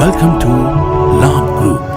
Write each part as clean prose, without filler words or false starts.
Welcome to Labh Group.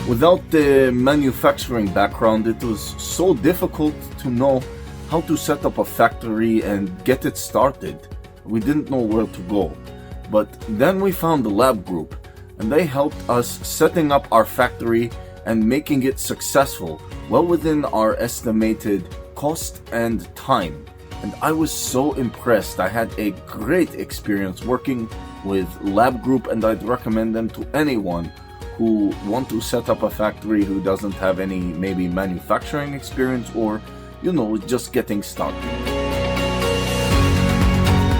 Without the manufacturing background, it was so difficult to know how to set up a factory and get it started. We didn't know where to go. But then we found the Labh Group, and they helped us setting up our factory and making it successful, well within our estimated cost and time. And I was so impressed. I had a great experience working with Labh Group, and I'd recommend them to anyone who want to set up a factory who doesn't have any maybe manufacturing experience or, just getting started.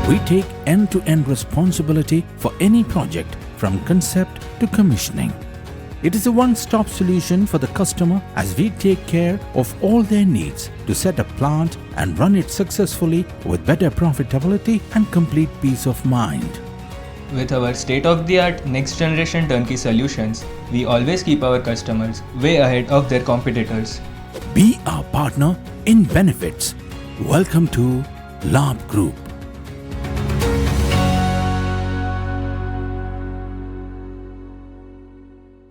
We take end-to-end responsibility for any project from concept to commissioning. It is a one-stop solution for the customer as we take care of all their needs to set a plant and run it successfully with better profitability and complete peace of mind. With our state-of-the-art next-generation turnkey solutions, we always keep our customers way ahead of their competitors. Be our partner in benefits. Welcome to Labh Group.